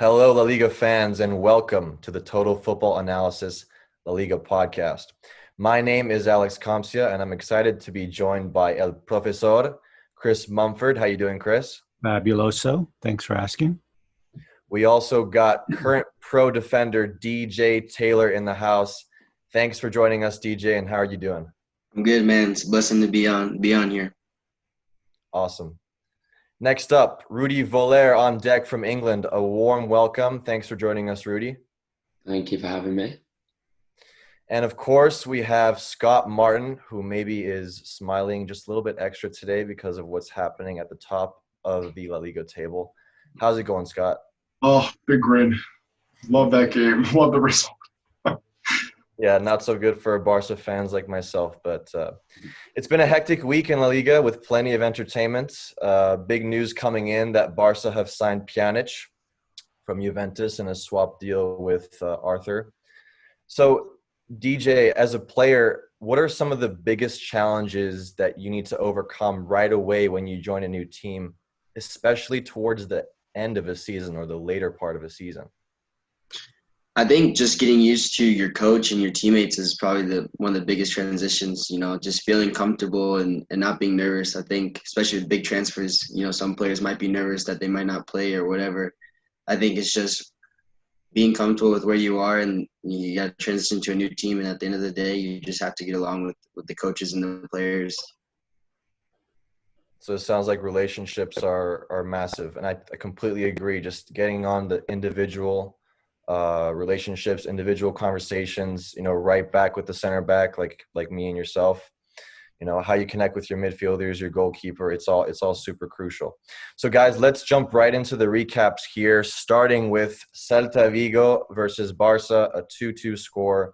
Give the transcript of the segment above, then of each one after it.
Hello, La Liga fans, and welcome to the Total Football Analysis La Liga podcast. My name is Alex Comisa, and I'm excited to be joined by El Profesor, Chris Mumford. How you doing, Chris? Fabuloso. Thanks for asking. We also got current pro defender DJ Taylor in the house. Thanks for joining us, DJ, and how are you doing? I'm good, man. It's a blessing to be on here. Awesome. Next up, Rudi Voller on deck from England. A warm welcome. Thanks for joining us, Rudi. Thank you for having me. And of course, we have Scott Martin, who maybe is smiling just a little bit extra today because of what's happening at the top of the La Liga table. How's it going, Scott? Oh, big grin. Love that game. Love the result. Yeah, not so good for Barca fans like myself, but it's been a hectic week in La Liga with plenty of entertainment. Big news coming in that Barca have signed Pjanic from Juventus in a swap deal with Arthur. So, DJ, as a player, what are some of the biggest challenges that you need to overcome right away when you join a new team, especially towards the end of a season or the later part of a season? I think just getting used to your coach and your teammates is probably one of the biggest transitions, just feeling comfortable and not being nervous. I think especially with big transfers, some players might be nervous that they might not play or whatever. I think it's just being comfortable with where you are, and you got to transition to a new team, and at the end of the day, you just have to get along with the coaches and the players. So it sounds like relationships are massive, and I completely agree. Just getting on the individual relationships, individual conversations, right back with the center back, like me and yourself, how you connect with your midfielders, your goalkeeper, it's all super crucial. So guys, let's jump right into the recaps here, starting with Celta Vigo versus Barca, a 2-2 score.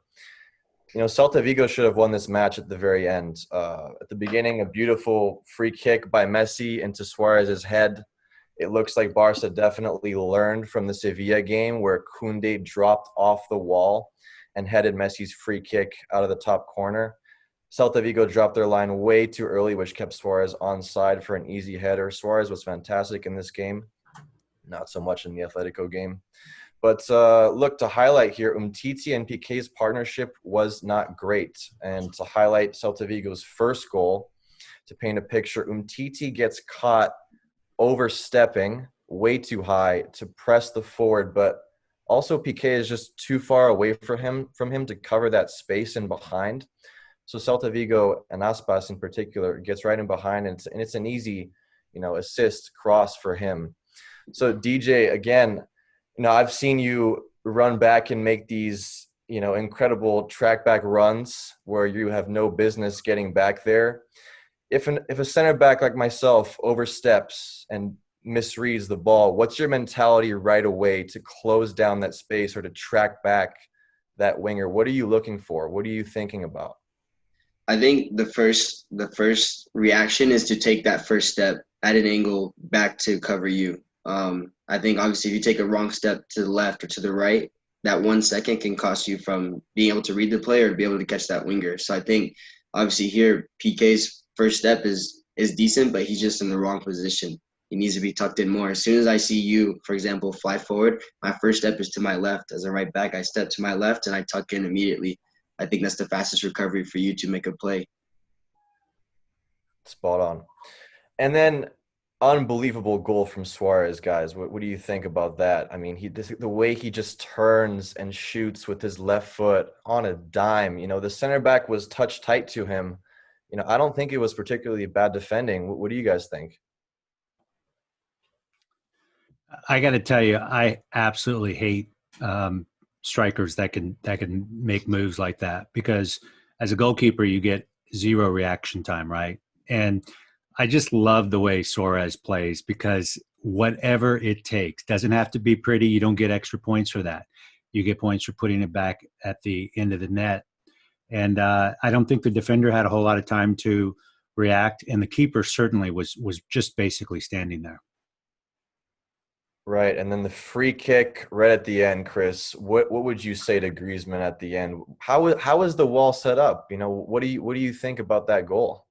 Celta Vigo should have won this match at the very end. At the beginning, a beautiful free kick by Messi into Suarez's head. It looks like Barca definitely learned from the Sevilla game where Koundé dropped off the wall and headed Messi's free kick out of the top corner. Celta Vigo dropped their line way too early, which kept Suarez onside for an easy header. Suarez was fantastic in this game, not so much in the Atletico game. But look, to highlight here, Umtiti and Piqué's partnership was not great. And to highlight Celta Vigo's first goal, to paint a picture, Umtiti gets caught overstepping way too high to press the forward, but also Piqué is just too far away from him to cover that space in behind. So Celta Vigo and Aspas in particular gets right in behind, and it's an easy, assist cross for him. So DJ, again, I've seen you run back and make these, incredible track back runs where you have no business getting back there. If a center back like myself oversteps and misreads the ball, what's your mentality right away to close down that space or to track back that winger? What are you looking for? What are you thinking about? I think the first reaction is to take that first step at an angle back to cover you. I think obviously if you take a wrong step to the left or to the right, that 1 second can cost you from being able to read the play or to be able to catch that winger. So I think obviously here Piqué's first step is decent, but he's just in the wrong position. He needs to be tucked in more. As soon as I see you, for example, fly forward, my first step is to my left. As a right back, I step to my left and I tuck in immediately. I think that's the fastest recovery for you to make a play. Spot on. And then unbelievable goal from Suarez, guys. What do you think about that? I mean, the way he just turns and shoots with his left foot on a dime. The center back was touch tight to him. I don't think it was particularly bad defending. What do you guys think? I got to tell you, I absolutely hate strikers that can make moves like that, because as a goalkeeper, you get zero reaction time, right? And I just love the way Suarez plays, because whatever it takes, doesn't have to be pretty. You don't get extra points for that. You get points for putting it back at the end of the net. And I don't think the defender had a whole lot of time to react, and the keeper certainly was just basically standing there. Right, and then the free kick right at the end, Chris. What would you say to Griezmann at the end? How is the wall set up? What do you think about that goal?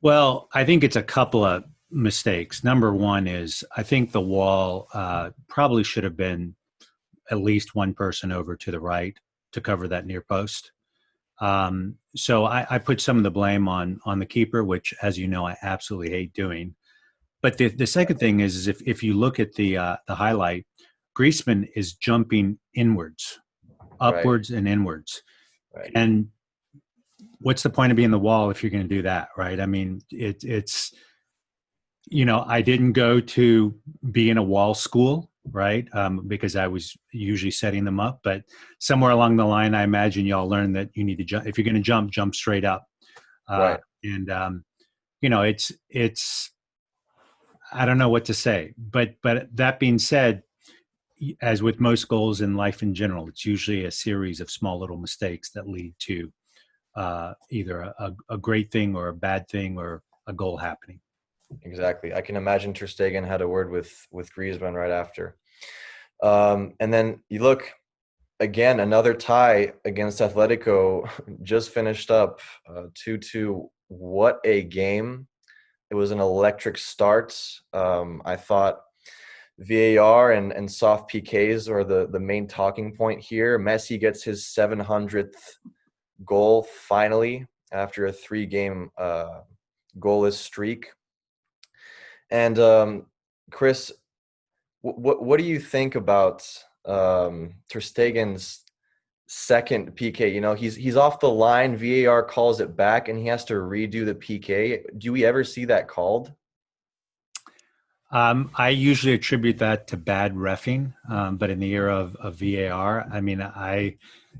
Well, I think it's a couple of mistakes. Number one is I think the wall probably should have been at least one person over to the right to cover that near post. So I put some of the blame on the keeper, which, as you know, I absolutely hate doing. But the second thing is if you look at the highlight, Griezmann is jumping inwards, upwards and inwards. Right. And what's the point of being the wall if you're going to do that, right? I mean, it's I didn't go to be in a wall school, right? Because I was usually setting them up. But somewhere along the line, I imagine y'all learned that you need to jump. If you're going to jump straight up. Right. And it's I don't know what to say. But that being said, as with most goals in life in general, it's usually a series of small little mistakes that lead to either a great thing or a bad thing or a goal happening. Exactly. I can imagine Ter Stegen had a word with Griezmann right after. And then you look, again, another tie against Atletico just finished up 2-2. What a game. It was an electric start. I thought VAR and soft PKs are the main talking point here. Messi gets his 700th goal finally after a 3-game goalless streak. And Chris, what do you think about Ter Stegen's second PK? He's off the line, VAR calls it back, and he has to redo the PK. Do we ever see that called? I usually attribute that to bad reffing, but in the era of VAR, I mean,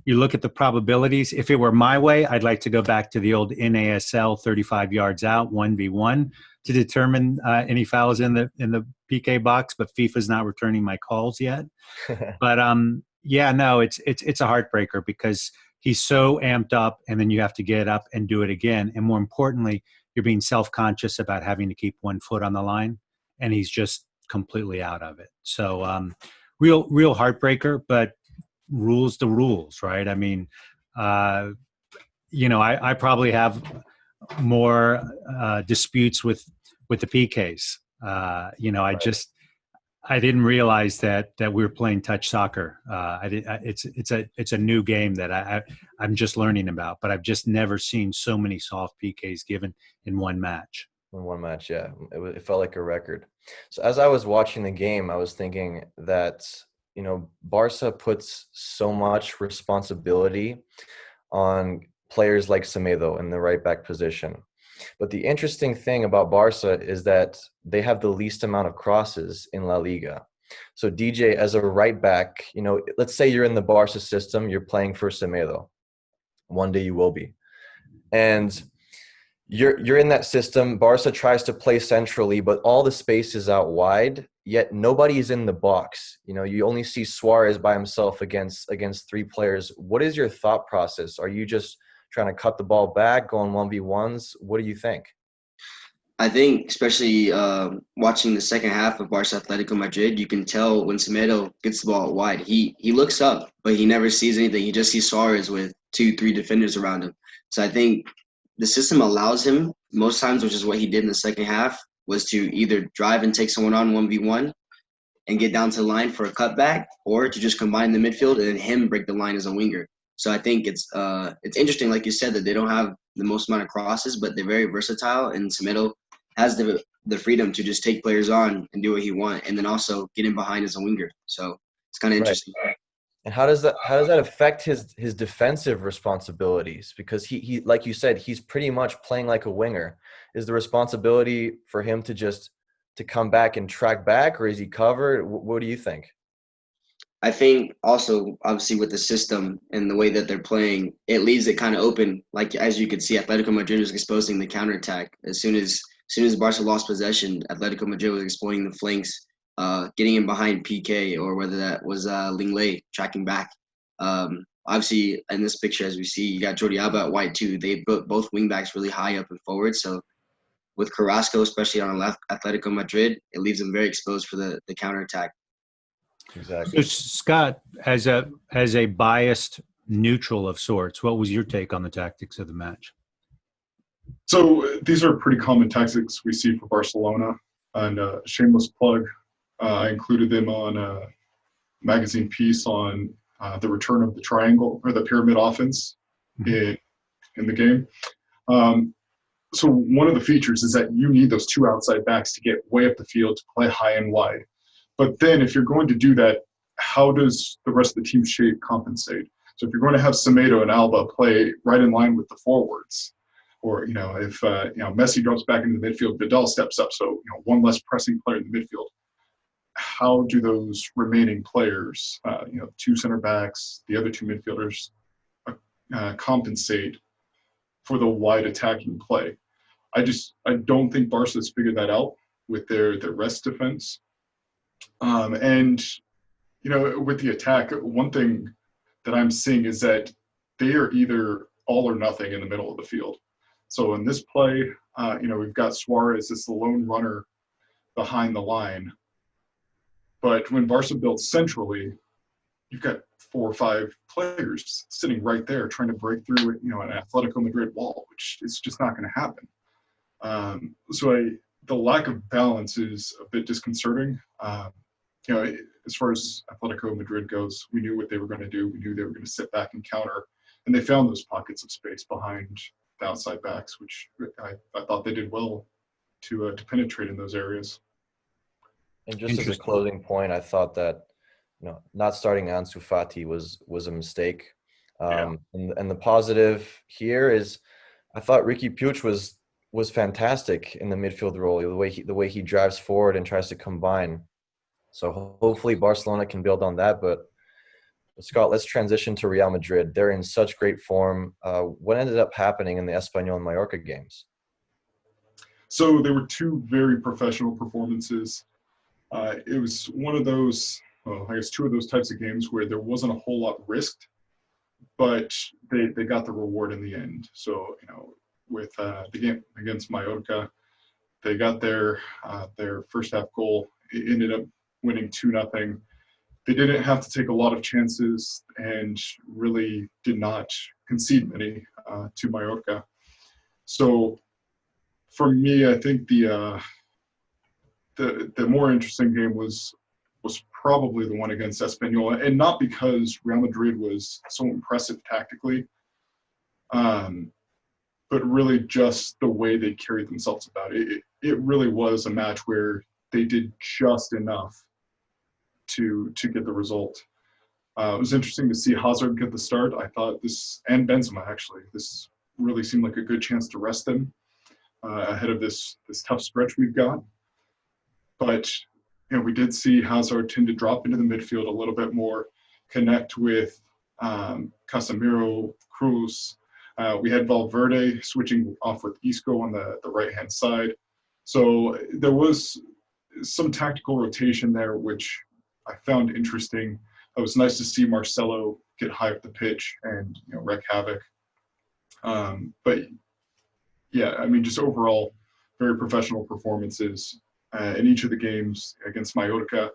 you look at the probabilities. If it were my way, I'd like to go back to the old NASL 35 yards out, 1v1 to determine any fouls in the PK box, but FIFA's not returning my calls yet. But it's a heartbreaker because he's so amped up and then you have to get up and do it again. And more importantly, you're being self-conscious about having to keep one foot on the line. And he's just completely out of it. So real heartbreaker, but rules the rules, right? I mean, I probably have more disputes with the PKs. I didn't realize that we were playing touch soccer. It's a new game that I'm just learning about, but I've just never seen so many soft PKs given in one match. In one match, yeah. It felt like a record. So as I was watching the game, I was thinking that, Barca puts so much responsibility on players like Semedo in the right back position. But the interesting thing about Barca is that they have the least amount of crosses in La Liga. So DJ, as a right back, let's say you're in the Barca system, you're playing for Semedo. One day you will be. And you're in that system. Barca tries to play centrally, but all the space is out wide, yet nobody's in the box. You only see Suarez by himself against 3 players. What is your thought process? Are you just trying to cut the ball back, going 1v1s? What do you think? I think, especially watching the second half of Barca Atletico Madrid, you can tell when Semedo gets the ball wide, he looks up, but he never sees anything. He just sees Suarez with 2-3 defenders around him. So I think the system allows him most times, which is what he did in the second half, was to either drive and take someone on 1v1 and get down to the line for a cutback, or to just combine the midfield and then him break the line as a winger. So I think it's interesting, like you said, that they don't have the most amount of crosses, but they're very versatile, and Semedo has the freedom to just take players on and do what he wants, and then also get in behind as a winger. So it's kind of interesting. Right. And how does that affect his defensive responsibilities? Because he like you said, he's pretty much playing like a winger. Is the responsibility for him to come back and track back, or is he covered? What do you think? I think also, obviously, with the system and the way that they're playing, it leaves it kind of open. Like, as you could see, Atletico Madrid was exposing the counterattack. As soon as Barca lost possession, Atletico Madrid was exploiting the flanks, getting in behind PK, or whether that was Linglet tracking back. Obviously, in this picture, as we see, you got Jordi Alba at wide too. They put both wingbacks really high up and forward. So with Carrasco, especially on the left, Atletico Madrid, it leaves them very exposed for the counterattack. Exactly. So Scott, as a biased neutral of sorts, what was your take on the tactics of the match? So these are pretty common tactics we see for Barcelona. And shameless plug, I included them on a magazine piece on the return of the triangle or the pyramid offense in the game. So one of the features is that you need those two outside backs to get way up the field to play high and wide. But then if you're going to do that, how does the rest of the team shape compensate? So if you're going to have Semedo and Alba play right in line with the forwards, or if Messi drops back into the midfield, Vidal steps up, so one less pressing player in the midfield. How do those remaining players, two center backs, the other two midfielders, compensate for the wide attacking play? I don't think Barca's figured that out with their rest defense. And with the attack, one thing that I'm seeing is that they are either all or nothing in the middle of the field. So in this play, we've got Suarez as the lone runner behind the line. But when Barca builds centrally, you've got 4 or 5 players sitting right there trying to break through an Atletico Madrid wall, which is just not going to happen. The lack of balance is a bit disconcerting. As far as Atletico Madrid goes, we knew what they were going to do. We knew they were going to sit back and counter, and they found those pockets of space behind the outside backs, which I thought they did well to penetrate in those areas. And just as a closing point, I thought that not starting Ansu Fati was a mistake. And the positive here is I thought Riqui Puig was fantastic in the midfield role, the way he drives forward and tries to combine. So hopefully Barcelona can build on that. But Scott, let's transition to Real Madrid. They're in such great form. What ended up happening in the Espanol and Mallorca games? So there were 2 very professional performances. It was one of those, I guess 2 of those types of games where there wasn't a whole lot risked, but they got the reward in the end. So, with the game against Mallorca, they got their first half goal. It ended up winning 2-0. They didn't have to take a lot of chances and really did not concede many to Mallorca. So for me, I think the more interesting game was probably the one against Espanyol, and not because Real Madrid was so impressive tactically, but really just the way they carried themselves about it. It really was a match where they did just enough to get the result. It was interesting to see Hazard get the start. I thought and Benzema actually, this really seemed like a good chance to rest them ahead of this tough stretch we've got. But we did see Hazard tend to drop into the midfield a little bit more, connect with Casemiro, Cruz. We had Valverde switching off with Isco on the right-hand side. So there was some tactical rotation there, which I found interesting. It was nice to see Marcelo get high up the pitch and wreak havoc. But yeah, I mean, just overall, very professional performances in each of the games against Mallorca.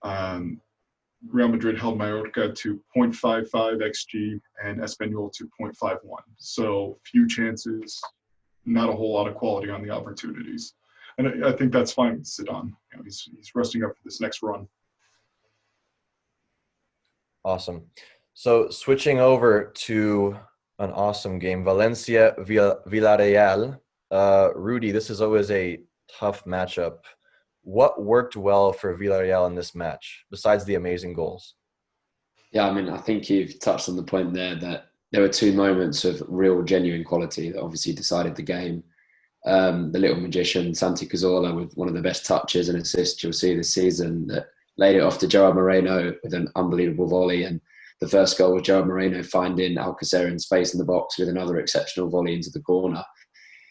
Real Madrid held Mallorca to 0.55 XG and Espanyol to 0.51. So few chances, not a whole lot of quality on the opportunities. And I think that's fine with Zidane. He's resting up for this next run. Awesome. So switching over to an awesome game, Valencia Villareal. Rudi, this is always a tough matchup. What worked well for Villareal in this match, besides the amazing goals? Yeah, I mean, I think you've touched on the point there that there were 2 moments of real, genuine quality that obviously decided the game. The little magician, Santi Cazorla, with one of the best touches and assists you'll see this season, that laid it off to Joao Moreno with an unbelievable volley. And the first goal was Joao Moreno finding Alcacer in space in the box with another exceptional volley into the corner.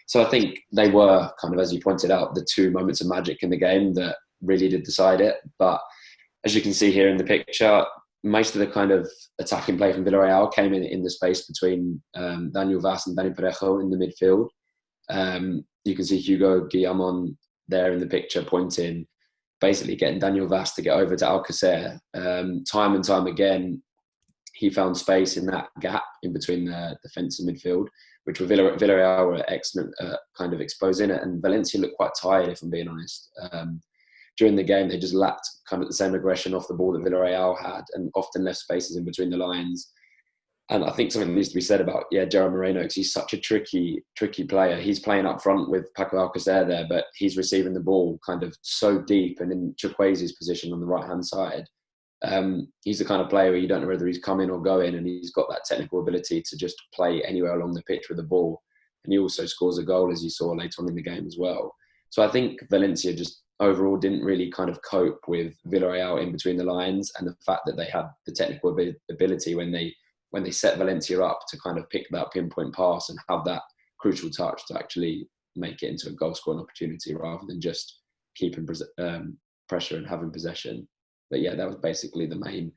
So I think they were kind of, as you pointed out, the 2 moments of magic in the game that really did decide it. But as you can see here in the picture, most of the kind of attacking play from Villareal came in the space between Daniel Vaz and Dani Parejo in the midfield. You can see Hugo Guillamon there in the picture pointing, basically getting Daniel Vaz to get over to Alcacer. Time and time again, he found space in that gap in between the defence and midfield, which were Villareal were excellent kind of exposing it, and Valencia looked quite tired, if I'm being honest. During the game, they just lacked kind of the same aggression off the ball that Villareal had, and often left spaces in between the lines. And I think something needs to be said about, Gerard Moreno, because he's such a tricky player. He's playing up front with Paco Alcacer there, but he's receiving the ball kind of so deep and in Chukwueze's position on the right-hand side. He's the kind of player where you don't know whether he's coming or going, and he's got that technical ability to just play anywhere along the pitch with the ball. And he also scores a goal, as you saw later on in the game as well. So I think Valencia just overall didn't really kind of cope with Villareal in between the lines, and the fact that they had the technical ability when they set Valencia up to kind of pick that pinpoint pass and have that crucial touch to actually make it into a goal scoring opportunity rather than just keeping pressure and having possession. But that was basically the main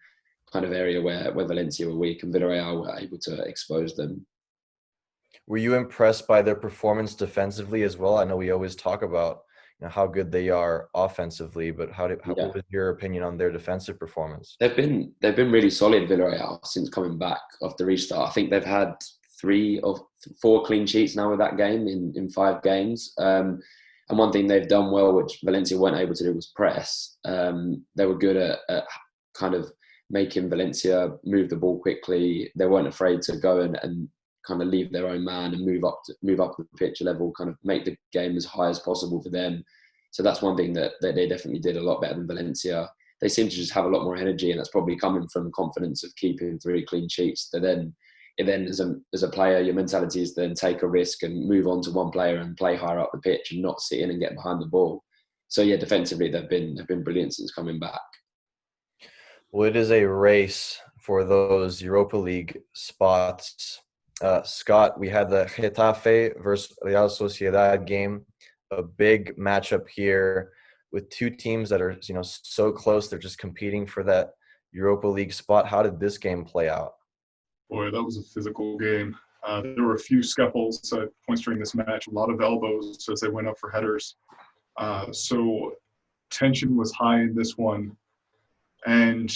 kind of area where Valencia were weak and Villareal were able to expose them. Were you impressed by their performance defensively as well? I know we always talk about how good they are offensively, but what was your opinion on their defensive performance? They've been really solid, Villareal, since coming back off the restart. I think they've had 3 or 4 clean sheets now with that game in 5 games. And one thing they've done well, which Valencia weren't able to do, was press. They were good at kind of making Valencia move the ball quickly. They weren't afraid to go and kind of leave their own man and move up the pitch level, kind of make the game as high as possible for them. So that's one thing that they definitely did a lot better than Valencia. They seem to just have a lot more energy, and that's probably coming from confidence of keeping 3 clean sheets. Then as a player, your mentality is then take a risk and move on to one player and play higher up the pitch and not sit in and get behind the ball. So defensively they've been brilliant since coming back. Well, it is a race for those Europa League spots. Scott, we had the Getafe versus Real Sociedad game, a big matchup here with 2 teams that are so close. They're just competing for that Europa League spot. How did this game play out? Boy, that was a physical game. There were a few scuffles at points during this match, a lot of elbows as they went up for headers. So tension was high in this one, and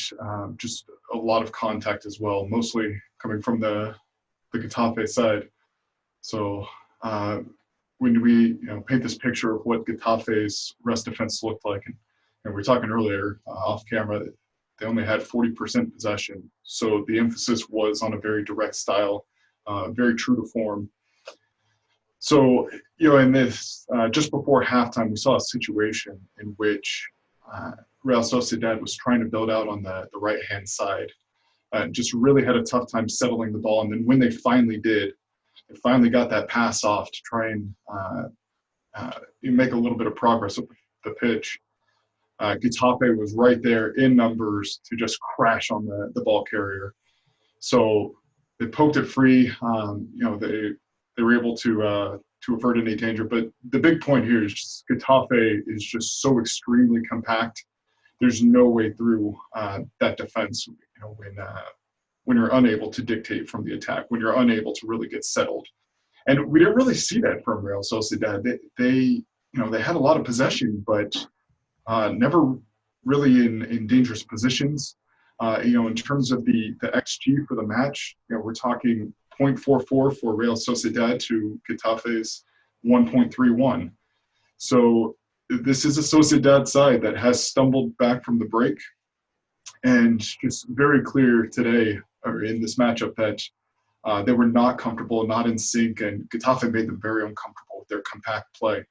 just a lot of contact as well, mostly coming from the Getafe side. So when we paint this picture of what Getafe's rest defense looked like, and we were talking earlier off camera, they only had 40% possession. So the emphasis was on a very direct style, very true to form. So, in this, just before halftime, we saw a situation in which Real Sociedad was trying to build out on the right-hand side. Just really had a tough time settling the ball. And then when they finally did, they finally got that pass off to try and make a little bit of progress up the pitch. Getafe was right there in numbers to just crash on the ball carrier. So they poked it free. They were able to avert any danger. But the big point here is just Getafe is just so extremely compact. There's no way through that defense. When you're unable to dictate from the attack, when you're unable to really get settled. And we didn't really see that from Real Sociedad. They had a lot of possession, but never really in dangerous positions. In terms of the XG for the match, we're talking 0.44 for Real Sociedad to Getafe's 1.31. So this is a Sociedad side that has stumbled back from the break, and just very clear today, or in this matchup, that they were not comfortable, not in sync, and Getafe made them very uncomfortable with their compact play.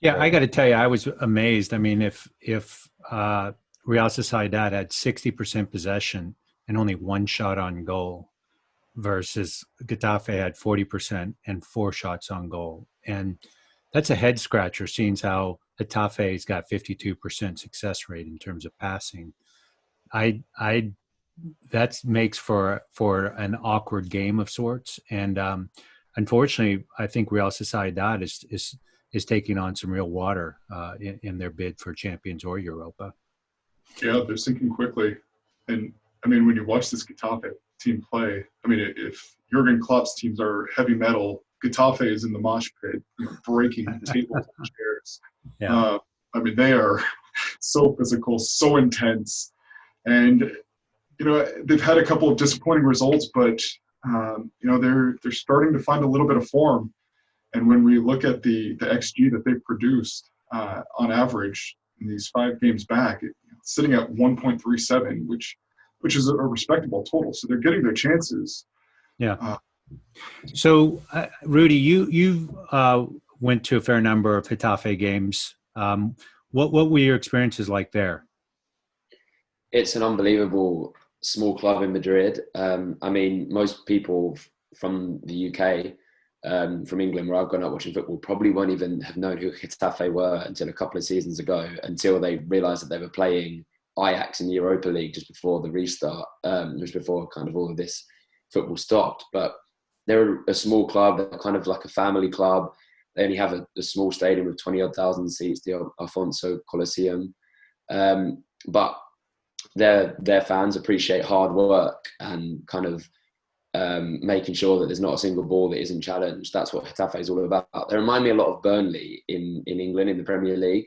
Yeah, I got to tell you, I was amazed. I mean, if Real Sociedad had 60% possession and only 1 shot on goal, versus Getafe had 40% and 4 shots on goal, and that's a head scratcher, seeing how Getafe's got 52% success rate in terms of passing. That makes for an awkward game of sorts, and unfortunately, I think Real Sociedad is taking on some real water in their bid for Champions or Europa. Yeah, they're sinking quickly, and I mean, when you watch this Getafe team play, I mean, if Jurgen Klopp's teams are heavy metal, Getafe is in the mosh pit, breaking tables and chairs. Yeah. I mean, they are so physical, so intense, and they've had a couple of disappointing results, but they're starting to find a little bit of form. And when we look at the XG that they've produced on average in these 5 games back, it's sitting at 1.37, which is a respectable total. So they're getting their chances. Yeah. So, Rudi, you went to a fair number of Getafe games. What were your experiences like there? It's an unbelievable small club in Madrid. I mean, most people from the UK, from England, where I've grown up watching football, probably won't even have known who Getafe were until a couple of seasons ago, until they realised that they were playing Ajax in the Europa League just before the restart, just before kind of all of this football stopped. But they're a small club. They're kind of like a family club. They only have a small stadium with 20-odd thousand seats, the Alfonso Coliseum. But their fans appreciate hard work and kind of making sure that there's not a single ball that isn't challenged. That's what Getafe is all about. They remind me a lot of Burnley in England, in the Premier League,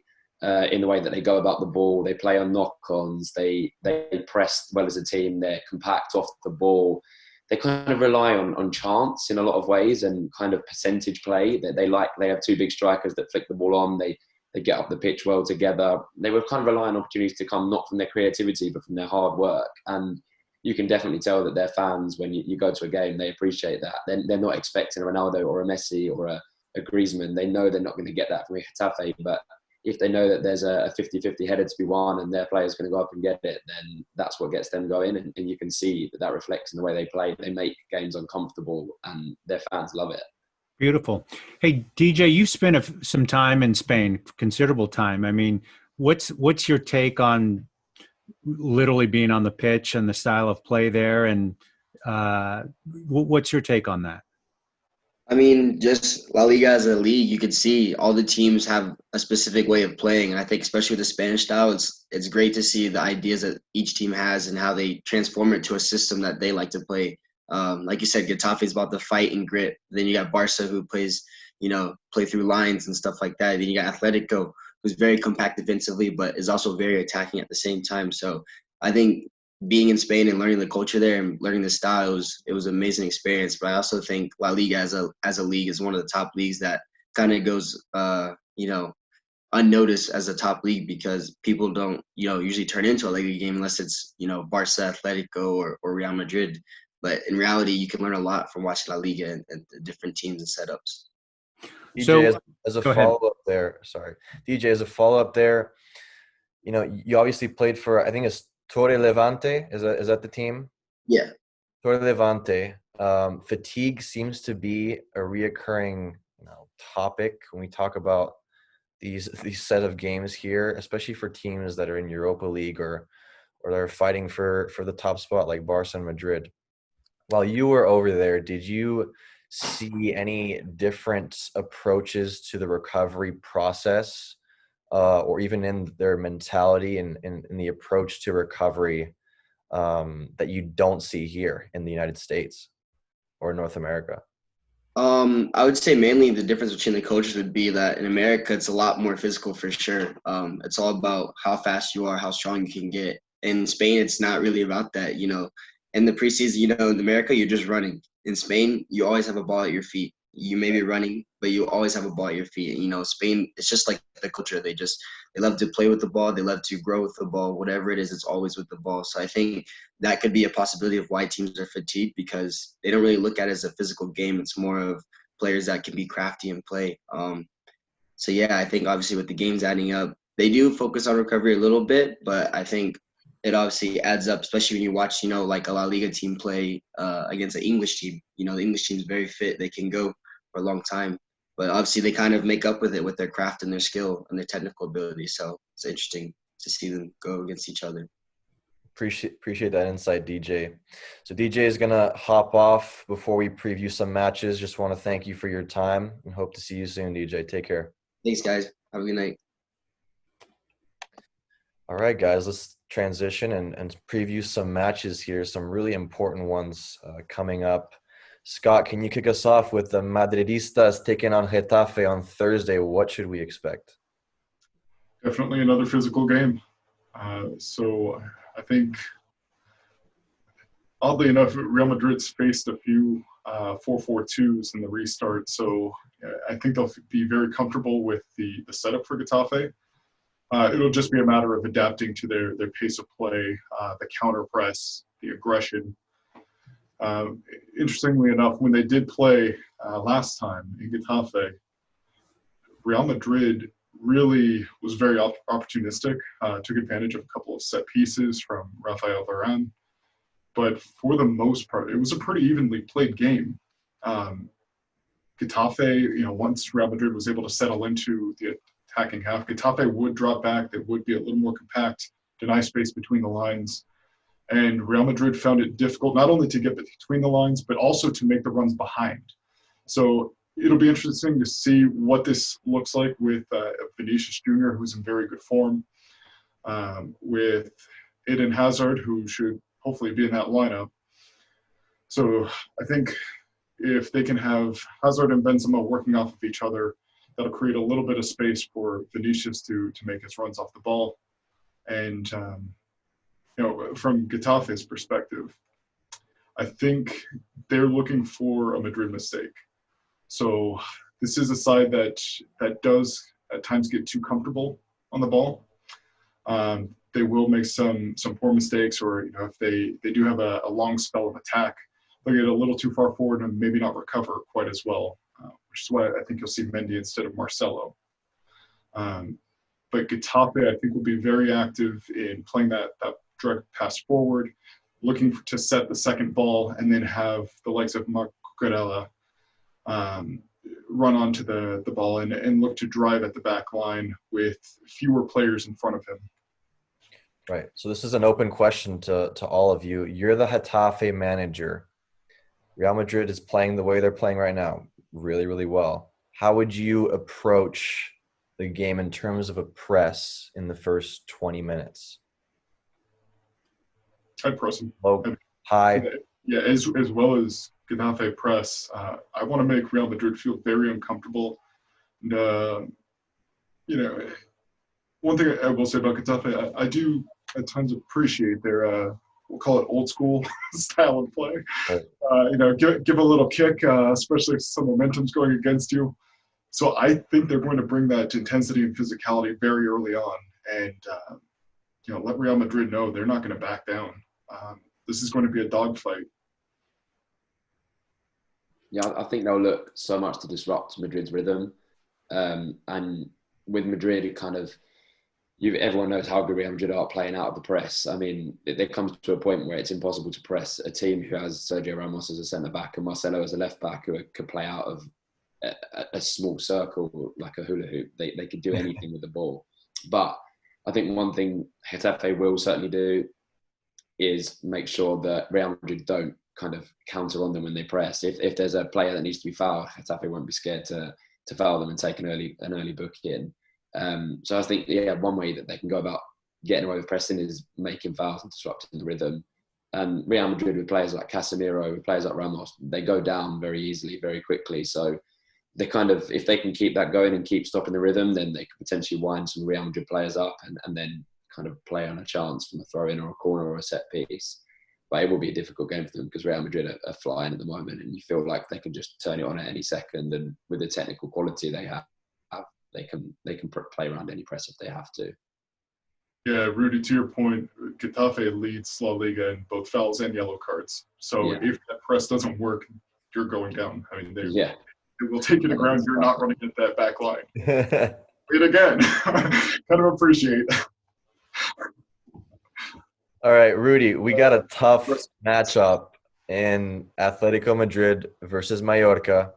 in the way that they go about the ball. They play on knock-ons. They press well as a team. They're compact off the ball. They kind of rely on chance in a lot of ways and kind of percentage play. That they have 2 big strikers that flick the ball on. They get up the pitch well together. They will kind of rely on opportunities to come not from their creativity but from their hard work. And you can definitely tell that their fans, when you go to a game, they appreciate that. They're not expecting a Ronaldo or a Messi or a Griezmann. They know they're not going to get that from a Getafe, but if they know that there's a 50-50 header to be won and their player's going to go up and get it, then that's what gets them going. And you can see that reflects in the way they play. They make games uncomfortable and their fans love it. Beautiful. Hey, DJ, you spent some time in Spain, considerable time. I mean, what's your take on literally being on the pitch and the style of play there? And what's your take on that? I mean, just La Liga as a league, you could see all the teams have a specific way of playing. And I think especially with the Spanish style, it's great to see the ideas that each team has and how they transform it to a system that they like to play. Like you said, Getafe is about the fight and grit. Then you got Barca, who plays, play through lines and stuff like that. Then you got Atletico, who's very compact defensively, but is also very attacking at the same time. So I think being in Spain and learning the culture there and learning the style, it was an amazing experience. But I also think La Liga as a league is one of the top leagues that kind of goes, unnoticed as a top league because people don't, usually turn into a Liga game unless it's, Barca, Atletico, or Real Madrid. But in reality, you can learn a lot from watching La Liga and the different teams and setups. DJ, as a follow-up there, DJ, as a follow-up there, you obviously played for, I think it's Torre Levante. Is that the team? Yeah. Torre Levante. Fatigue seems to be a reoccurring topic when we talk about these set of games here, especially for teams that are in Europa League or they're fighting for the top spot like Barca and Madrid. While you were over there, did you see any different approaches to the recovery process, or even in their mentality and in the approach to recovery that you don't see here in the United States or North America? I would say mainly the difference between the coaches would be that in America, it's a lot more physical for sure. It's all about how fast you are, how strong you can get. In Spain, it's not really about that. In the preseason, in America, you're just running. In Spain, you always have a ball at your feet. You may be running, but you always have a ball at your feet. And, Spain, it's just like the culture. They love to play with the ball. They love to grow with the ball. Whatever it is, it's always with the ball. So I think that could be a possibility of why teams are fatigued because they don't really look at it as a physical game. It's more of players that can be crafty and play. So, yeah, I think obviously with the games adding up, they do focus on recovery a little bit, but I think it obviously adds up, especially when you watch, like a La Liga team play against an English team. The English team is very fit. They can go for a long time. But obviously they kind of make up with it with their craft and their skill and their technical ability. So it's interesting to see them go against each other. Appreciate that insight, DJ. So DJ is going to hop off before we preview some matches. Just want to thank you for your time and hope to see you soon, DJ. Take care. Thanks, guys. Have a good night. All right, guys, let's transition and preview some matches here, some really important ones coming up. Scott, can you kick us off with the Madridistas taking on Getafe on Thursday? What should we expect? Definitely another physical game. So I think Oddly enough, Real Madrid's faced a few 4-4-2s in the restart, so I think they'll be very comfortable with the setup for Getafe. It'll just be a matter of adapting to their pace of play, the counter press, the aggression. Interestingly enough, when they did play last time in Getafe, Real Madrid really was very opportunistic, took advantage of a couple of set pieces from Rafael Varane. But for the most part, it was a pretty evenly played game. Getafe, once Real Madrid was able to settle into the attacking half, Getafe would drop back. They would be a little more compact, deny space between the lines. And Real Madrid found it difficult not only to get between the lines, but also to make the runs behind. So it'll be interesting to see what this looks like with Vinicius Jr., who's in very good form, with Eden Hazard, who should hopefully be in that lineup. So I think if they can have Hazard and Benzema working off of each other, that'll create a little bit of space for Vinicius to make his runs off the ball. And, from Getafe's perspective, I think they're looking for a Madrid mistake. So this is a side that does at times get too comfortable on the ball. They will make some poor mistakes, or if they do have a long spell of attack, they'll get a little too far forward and maybe not recover quite as well, which is why I think you'll see Mendy instead of Marcelo. But Getafe, I think, will be very active in playing that direct pass forward, looking to set the second ball, and then have the likes of Marc Cucurella run onto the ball and look to drive at the back line with fewer players in front of him. Right. So this is an open question to all of you. You're the Getafe manager. Real Madrid is playing the way they're playing right now, really, really well. How would you approach the game in terms of a press in the first 20 minutes? I'd press them. Low, high. Yeah, as well as Getafe press. I want to make Real Madrid feel very uncomfortable. And, one thing I will say about Getafe, I do at times appreciate their, we'll call it old school style of play. Right. Give a little kick, especially if some momentum's going against you. So I think they're going to bring that intensity and physicality very early on, and let Real Madrid know they're not going to back down. This is going to be a dogfight. Yeah, I think they'll look so much to disrupt Madrid's rhythm, and with Madrid, it kind of everyone knows how good Real Madrid are playing out of the press. I mean, there comes to a point where it's impossible to press a team who has Sergio Ramos as a centre back and Marcelo as a left back, who could play out of a small circle like a hula hoop. They could do anything with the ball. But I think one thing Getafe will certainly do is make sure that Real Madrid don't kind of counter on them when they press. If there's a player that needs to be fouled, Getafe won't be scared to foul them and take an early book in. So I think, one way that they can go about getting away with pressing is making fouls and disrupting the rhythm. And Real Madrid, with players like Casemiro, with players like Ramos, they go down very easily, very quickly. So they kind of, if they can keep that going and keep stopping the rhythm, then they could potentially wind some Real Madrid players up and then kind of play on a chance from a throw-in or a corner or a set piece. But it will be a difficult game for them because Real Madrid are flying at the moment, and you feel like they can just turn it on at any second. And with the technical quality they have, they can play around any press if they have to. Yeah, Rudi, to your point, Getafe leads La Liga in both fouls and yellow cards. So if that press doesn't work, you're going down. I mean, they will take you to ground. You're not running at that back line. Wait again. Kind of appreciate. All right, Rudi, we got a tough matchup in Atletico Madrid versus Mallorca.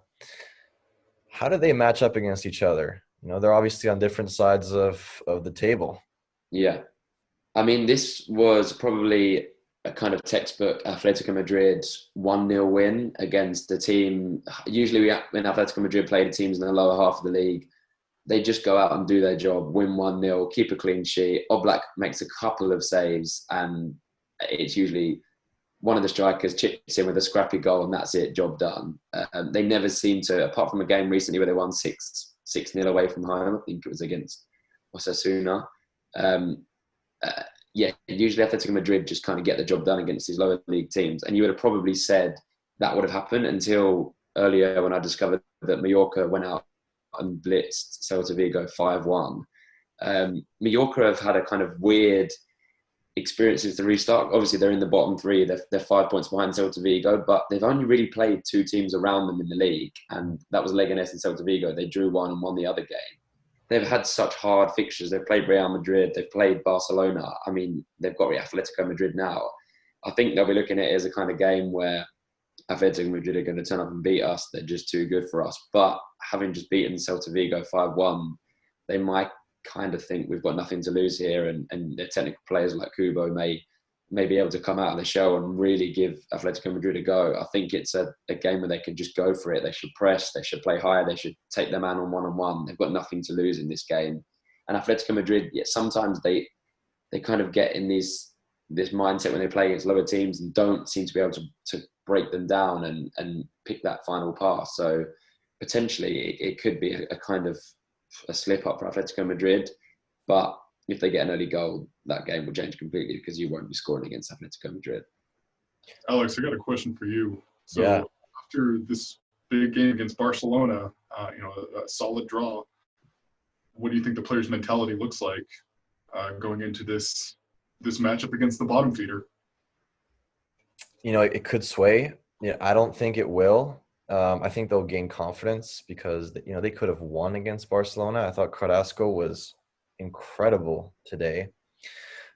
How do they match up against each other? They're obviously on different sides of the table. Yeah. I mean, this was probably a kind of textbook Atletico Madrid 1-0 win against the team. Usually when Atletico Madrid play the teams in the lower half of the league, they just go out and do their job, win 1-0, keep a clean sheet. Oblak makes a couple of saves, and it's usually one of the strikers chips in with a scrappy goal, and that's it, job done. They never seem to, apart from a game recently where they won 6-0 away from home, I think it was against Osasuna. yeah, usually Atletico Madrid just kind of get the job done against these lower league teams. And you would have probably said that would have happened until earlier when I discovered that Mallorca went out and blitzed Celta Vigo 5-1. Mallorca have had a kind of weird experiences to restart. Obviously, they're in the bottom three. They're 5 points behind Celta Vigo, but they've only really played two teams around them in the league, and that was Leganés and Celta Vigo. They drew one and won the other game. They've had such hard fixtures. They've played Real Madrid. They've played Barcelona. I mean, they've got Atletico Madrid now. I think they'll be looking at it as a kind of game where Atletico Madrid are going to turn up and beat us. They're just too good for us. But having just beaten Celta Vigo 5-1, they might kind of think we've got nothing to lose here, and their technical players like Kubo may be able to come out of the show and really give Atletico Madrid a go. I think it's a game where they can just go for it. They should press, they should play higher, they should take their man on one-on-one. They've got nothing to lose in this game. And Atletico Madrid, sometimes they kind of get in this mindset when they play against lower teams and don't seem to be able to break them down and pick that final pass. So potentially it could be a kind of a slip up for Atletico Madrid, but if they get an early goal, that game will change completely because you won't be scoring against Atletico Madrid. Alex, I got a question for you. So after this big game against Barcelona, a solid draw, what do you think the players' mentality looks like going into this matchup against the bottom feeder? It could sway. I don't think it will. I think they'll gain confidence because they could have won against Barcelona. I thought Carrasco was incredible today.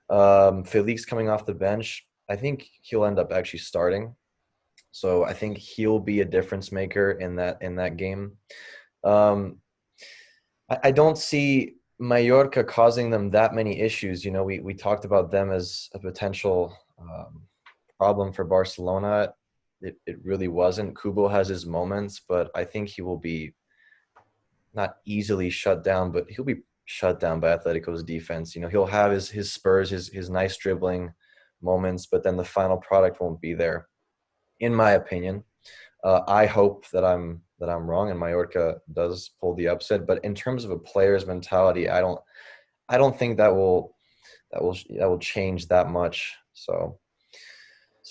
Felix coming off the bench, I think he'll end up actually starting. So I think he'll be a difference maker in that game. I don't see Mallorca causing them that many issues. We talked about them as a potential problem for Barcelona. It really wasn't. Kubo has his moments, but I think he will be not easily shut down, but he'll be shut down by Atletico's defense. He'll have his spurs, his nice dribbling moments, but then the final product won't be there, in my opinion. I hope that I'm wrong and Mallorca does pull the upset. But in terms of a player's mentality, I don't think that will change that much. So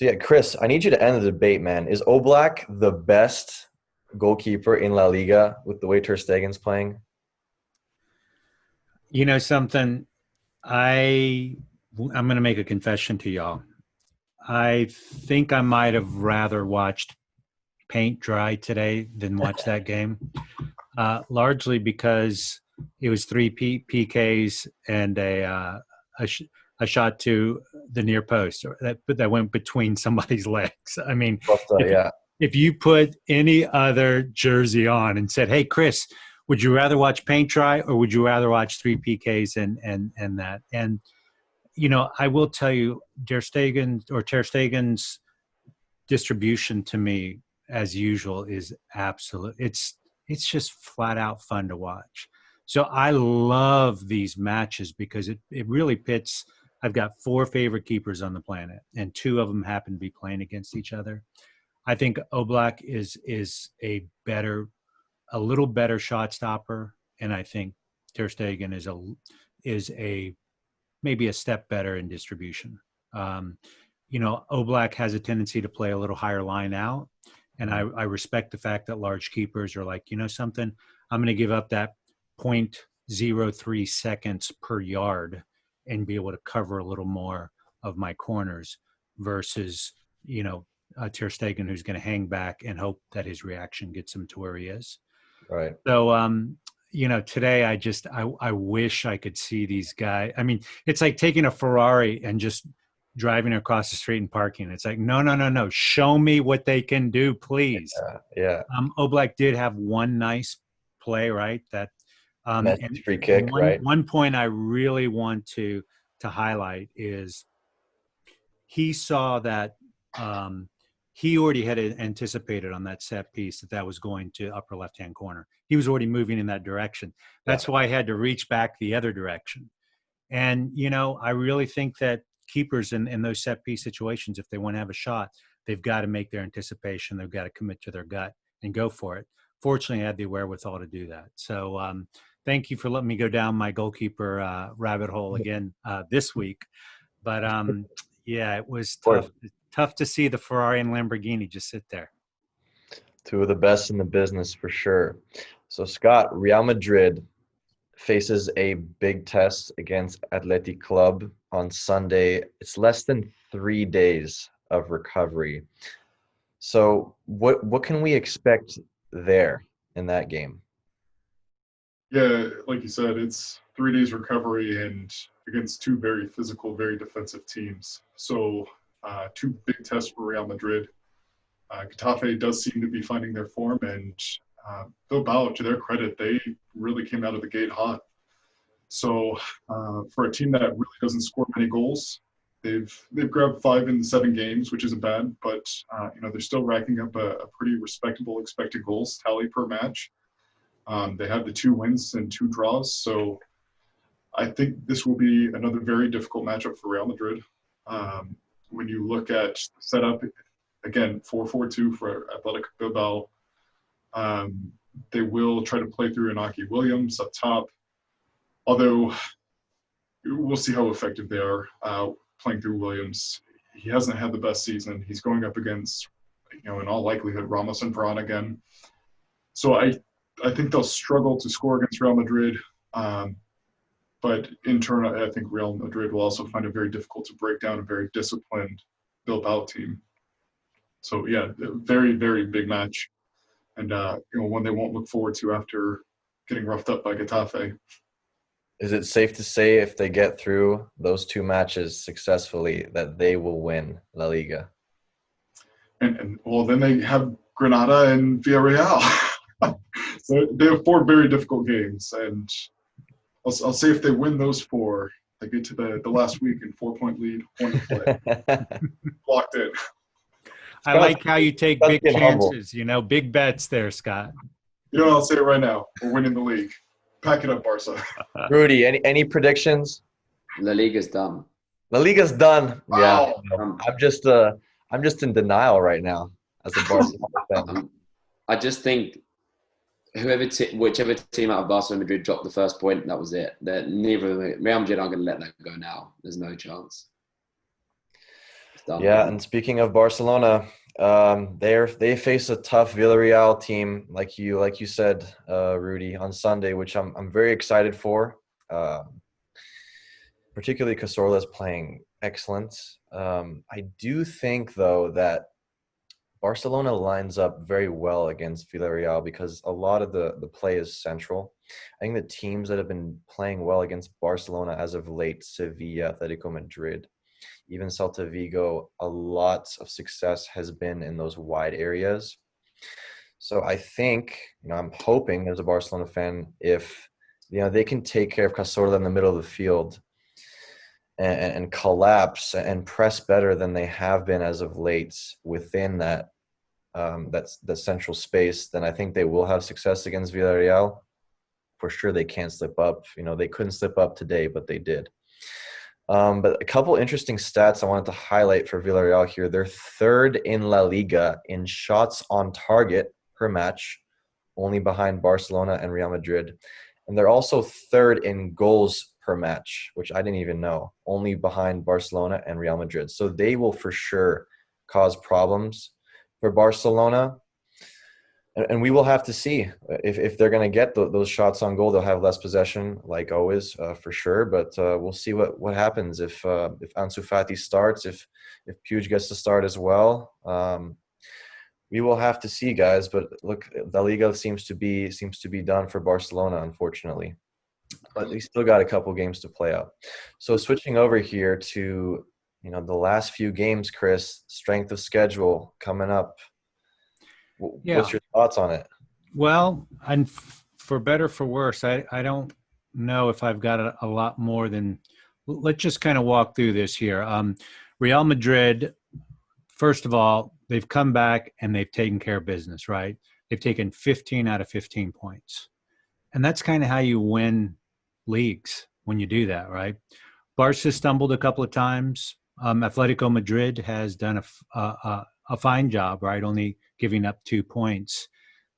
yeah, Chris, I need you to end the debate, man. Is Oblak the best goalkeeper in La Liga with the way Ter Stegen's playing? You know something? I'm going to make a confession to y'all. I think I might have rather watched paint dry today than watch that game, largely because it was 3 PKs and a shot to the near post that went between somebody's legs. I mean, if you put any other jersey on and said, "Hey, Chris, would you rather watch paint dry or would you rather watch 3 PKs and that?" And I will tell you, Ter Stegen's distribution to me, as usual, is absolute. It's just flat out fun to watch. So I love these matches because it really pits. I've got 4 favorite keepers on the planet, and 2 of them happen to be playing against each other. I think Oblak is a little better shot stopper, and I think Ter Stegen is maybe a step better in distribution. Oblak has a tendency to play a little higher line out, and I respect the fact that large keepers are like, something, I'm going to give up that 0.03 seconds per yard and be able to cover a little more of my corners versus, Ter Stegen, who's going to hang back and hope that his reaction gets him to where he is. Right. So, today I wish I could see these guys. I mean, it's like taking a Ferrari and just driving across the street and parking. It's like, no. Show me what they can do, please. Yeah. Oblak did have one nice play, right? That and free kick, right? One point I really want to highlight is he saw that he already had anticipated on that set piece that was going to upper left-hand corner. He was already moving in that direction. That's why I had to reach back the other direction. And, I really think that keepers in those set piece situations, if they want to have a shot, they've got to make their anticipation. They've got to commit to their gut and go for it. Fortunately, I had the wherewithal to do that. So thank you for letting me go down my goalkeeper rabbit hole again this week. But yeah, it was course. tough to see the Ferrari and Lamborghini just sit there. Two of the best in the business for sure. So, Scott, Real Madrid faces a big test against Atleti Club on Sunday. It's less than 3 days of recovery. So, what can we expect there in that game? Yeah, like you said, it's 3 days recovery and against two very physical, very defensive teams. So, two big tests for Real Madrid. Getafe does seem to be finding their form, and Bilbao, to their credit, they really came out of the gate hot. So for a team that really doesn't score many goals, they've grabbed 5 in 7 games, which isn't bad, but they're still racking up a pretty respectable expected goals tally per match. They have the 2 wins and 2 draws, so I think this will be another very difficult matchup for Real Madrid. When you look at the setup, again, 4-4-2 for Athletic Bilbao. They will try to play through Inaki Williams up top, although we'll see how effective they are playing through Williams. He hasn't had the best season. He's going up against, in all likelihood, Ramos and Varane again. So I think they'll struggle to score against Real Madrid. But in turn, I think Real Madrid will also find it very difficult to break down a very disciplined Bilbao team. So, yeah, very, very big match. And, one they won't look forward to after getting roughed up by Getafe. Is it safe to say if they get through those 2 matches successfully that they will win La Liga? And well, then they have Granada and Villareal. So they have 4 very difficult games. And I'll say if they win those 4, they get to the last week in 4-point lead, 1 to play. Locked in. I like how you take big humble. chances, big bets there, Scott. I'll say it right now. We're winning the league. Pack it up, Barca. Rudy, any predictions? La Liga's done. La Liga's done. Wow. Yeah, I'm just in denial right now as a Barcelona fan. I just think whichever team out of Barcelona Madrid dropped the first point, that was it. Neither of them, Real Madrid aren't going to let that go now. There's no chance. Yeah, and speaking of Barcelona, they face a tough Villareal team, like you said, Rudi, on Sunday, which I'm very excited for. Particularly Cazorla is playing excellent. I do think though that Barcelona lines up very well against Villareal because a lot of the play is central. I think the teams that have been playing well against Barcelona as of late, Sevilla, Atletico Madrid, even Celta Vigo, a lot of success has been in those wide areas. So I think, I'm hoping as a Barcelona fan, if, they can take care of Cazorla in the middle of the field and collapse and press better than they have been as of late within that central space, then I think they will have success against Villareal. For sure, they can't slip up. They couldn't slip up today, but they did. But a couple interesting stats I wanted to highlight for Villareal here. They're 3rd in La Liga in shots on target per match, only behind Barcelona and Real Madrid. And they're also 3rd in goals per match, which I didn't even know, only behind Barcelona and Real Madrid. So they will for sure cause problems for Barcelona. And we will have to see if they're going to get those shots on goal. They'll have less possession, like always, for sure. But we'll see what happens if Ansu Fati starts, if Puig gets to start as well. We will have to see, guys. But look, La Liga seems to be done for Barcelona, unfortunately. But we still got a couple games to play out. So switching over here to the last few games, Chris, strength of schedule coming up. Yeah. What's your thoughts on it? Well, and for better for worse, I don't know if I've got a lot more than – let's just kind of walk through this here. Real Madrid, first of all, they've come back and they've taken care of business, right? They've taken 15 out of 15 points. And that's kind of how you win leagues when you do that, right? Barca stumbled a couple of times. Atletico Madrid has done a fine job, right? Only giving up 2 points.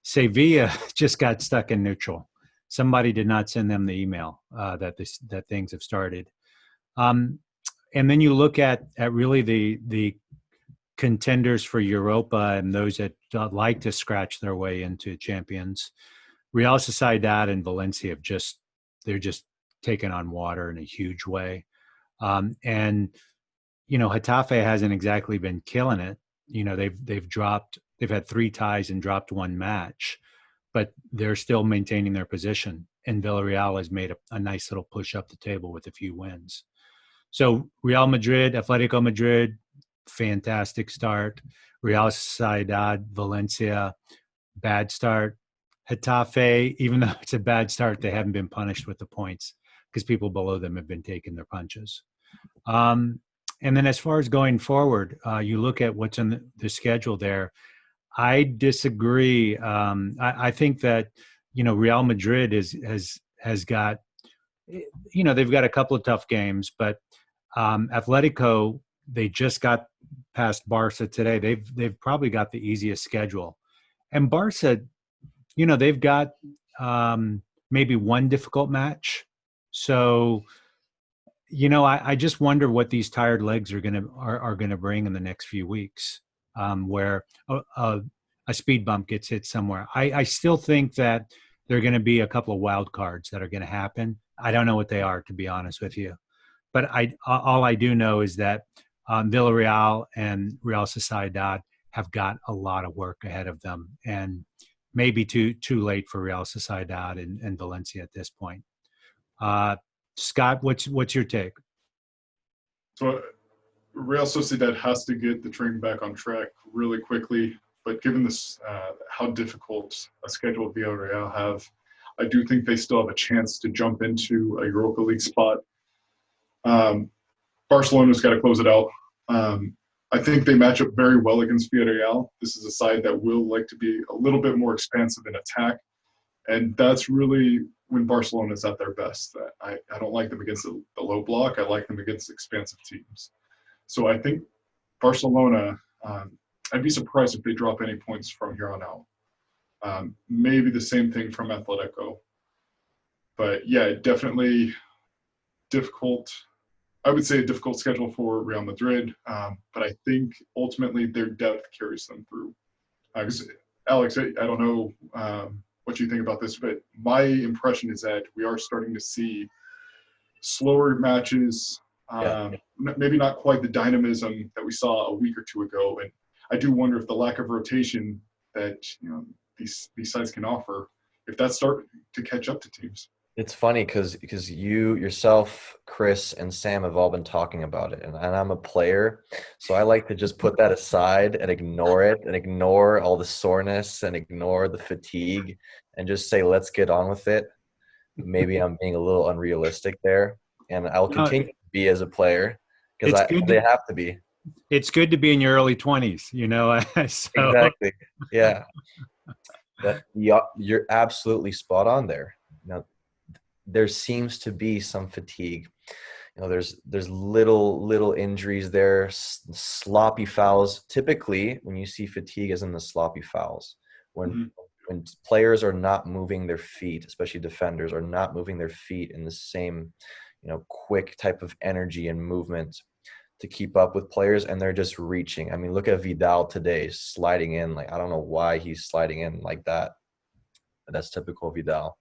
Sevilla just got stuck in neutral. Somebody did not send them the email that things have started. and then you look at really the contenders for Europa and those that like to scratch their way into champions. Real Sociedad and Valencia they're just taking on water in a huge way. And Getafe hasn't exactly been killing it. They've had 3 ties and dropped 1 match, but they're still maintaining their position. And Villareal has made a nice little push up the table with a few wins. So Real Madrid, Atletico Madrid, fantastic start. Real Sociedad, Valencia, bad start. Getafe, even though it's a bad start, they haven't been punished with the points because people below them have been taking their punches. And then as far as going forward, you look at what's on the schedule there. I disagree. I think that, Real Madrid has got, they've got a couple of tough games, but Atletico, they just got past Barca today. They've probably got the easiest schedule. And Barca, they've got maybe 1 difficult match. So, I just wonder what these tired legs are gonna bring in the next few weeks, where a speed bump gets hit somewhere. I still think that there are going to be a couple of wild cards that are going to happen. I don't know what they are, to be honest with you, but all I do know is that Villareal and Real Sociedad have got a lot of work ahead of them, and maybe too late for Real Sociedad and Valencia at this point. Scott, what's your take? So Real Sociedad has to get the train back on track really quickly. But given this, how difficult a schedule Villareal have, I do think they still have a chance to jump into a Europa League spot. Barcelona's got to close it out. I think they match up very well against Villareal. This is a side that will like to be a little bit more expansive in attack. And that's really when Barcelona's at their best. I don't like them against the low block. I like them against expansive teams. So I think Barcelona, I'd be surprised if they drop any points from here on out. Maybe the same thing from Atletico. But yeah, definitely difficult. I would say a difficult schedule for Real Madrid. But I think ultimately their depth carries them through. Alex, I don't know what you think about this, but my impression is that we are starting to see slower matches, maybe not quite the dynamism that we saw a week or 2 ago. And I do wonder if the lack of rotation that these sides can offer, if that's starting to catch up to teams. It's funny because you yourself, Chris, and Sam have all been talking about it, and I'm a player, so I like to just put that aside and ignore it, and ignore all the soreness and ignore the fatigue, and just say let's get on with it. Maybe I'm being a little unrealistic there, and I'll continue to be as a player because they have to be. It's good to be in your early 20s, So. Exactly. Yeah. But you're absolutely spot on there. There seems to be some fatigue. There's little injuries there, sloppy fouls. Typically, when you see fatigue, as in the sloppy fouls, when players are not moving their feet, especially defenders, are not moving their feet in the same, quick type of energy and movement to keep up with players, and they're just reaching. I mean, look at Vidal today, sliding in. I don't know why he's sliding in like that, but that's typical Vidal.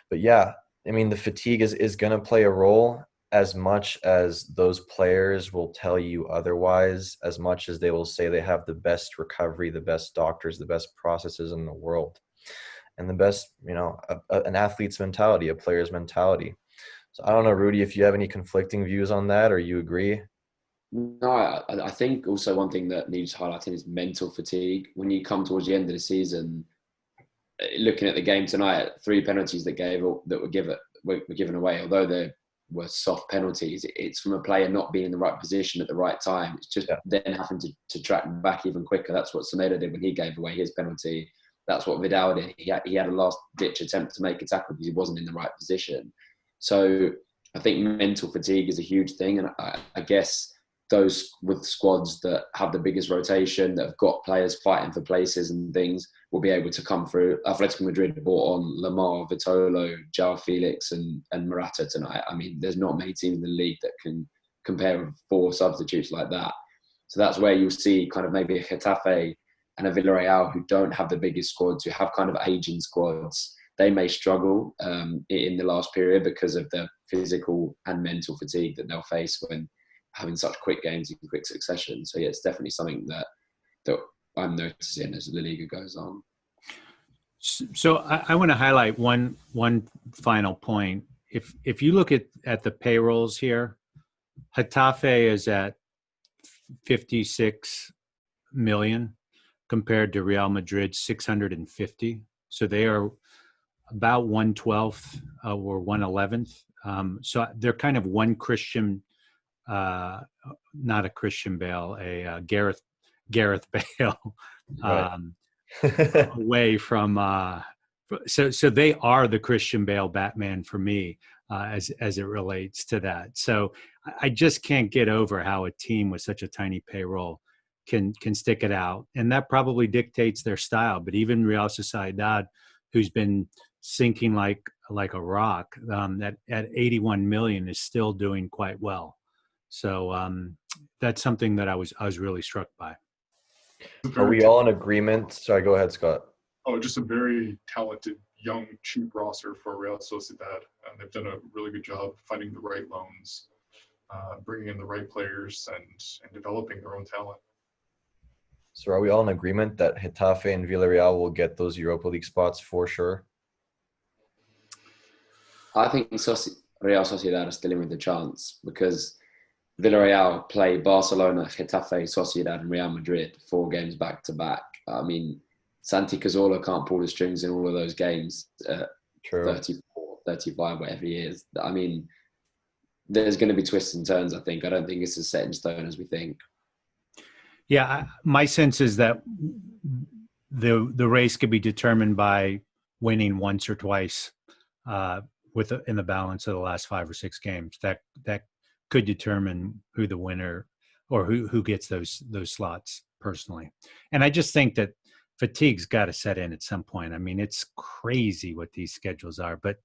But yeah, I mean, the fatigue is going to play a role, as much as those players will tell you otherwise, as much as they will say they have the best recovery, the best doctors, the best processes in the world, and the best, an athlete's mentality, a player's mentality. So I don't know, Rudi, if you have any conflicting views on that, or you agree? No, I think also one thing that needs highlighting is mental fatigue. When you come towards the end of the season, looking at the game tonight, 3 penalties that were given away, although they were soft penalties, it's from a player not being in the right position at the right time. It's just then having to track back even quicker. That's what Semedo did when he gave away his penalty. That's what Vidal did. He had a last-ditch attempt to make a tackle because he wasn't in the right position. So I think mental fatigue is a huge thing, and I guess those with squads that have the biggest rotation, that have got players fighting for places and things, will be able to come through. Atletico Madrid brought on Lamar, Vitolo, João Felix and Morata tonight. I mean, there's not many teams in the league that can compare with 4 substitutes like that. So that's where you'll see kind of maybe a Getafe and a Villareal who don't have the biggest squads, who have kind of aging squads. They may struggle in the last period because of the physical and mental fatigue that they'll face when having such quick games in quick succession. So yeah, it's definitely something that I'm noticing as the Liga goes on. So I want to highlight one final point. If you look at the payrolls here, Getafe is at 56 million compared to Real Madrid 650. So they are about 1/12th or 1/11th. So they're kind of one Christian, not a Christian Bale, a Gareth Bale. Right. Away from so they are the Christian Bale Batman for me as it relates to that. So I just can't get over how a team with such a tiny payroll can stick it out, and that probably dictates their style. But even Real Sociedad, who's been sinking like a rock, at 81 million is still doing quite well. So that's something that I was really struck by. Are we all in agreement? Sorry, go ahead, Scott. Oh, just a very talented, young, cheap roster for Real Sociedad. They've done a really good job finding the right loans, bringing in the right players, and developing their own talent. So are we all in agreement that Getafe and Villareal will get those Europa League spots for sure? I think Real Sociedad are still in with the chance because Villareal play Barcelona, Getafe, Sociedad and Real Madrid 4 games back to back. I mean, Santi Cazorla can't pull the strings in all of those games. True. 34, 35, whatever he is. I mean, there's going to be twists and turns, I think. I don't think it's as set in stone as we think. Yeah, my sense is that the race could be determined by winning once or twice in the balance of the last 5 or 6 games. That could determine who the winner or who gets those slots personally. And I just think that fatigue's got to set in at some point. I mean, it's crazy what these schedules are, but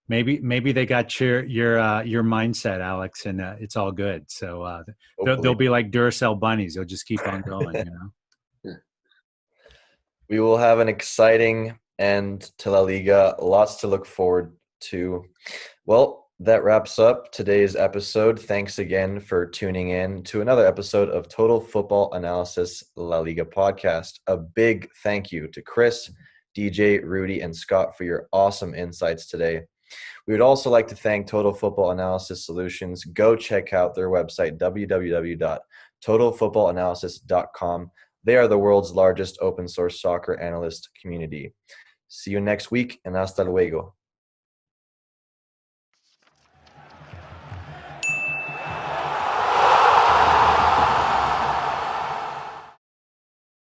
maybe they got your mindset, Alex, and it's all good. So they'll be like Duracell bunnies. They'll just keep on going, you know. Yeah. We will have an exciting end to La Liga. Lots to look forward to. Well, that wraps up today's episode. Thanks again for tuning in to another episode of Total Football Analysis La Liga podcast. A big thank you to Chris, DJ, Rudi, and Scott for your awesome insights today. We would also like to thank Total Football Analysis Solutions. Go check out their website, www.totalfootballanalysis.com. They are the world's largest open source soccer analyst community. See you next week, and hasta luego.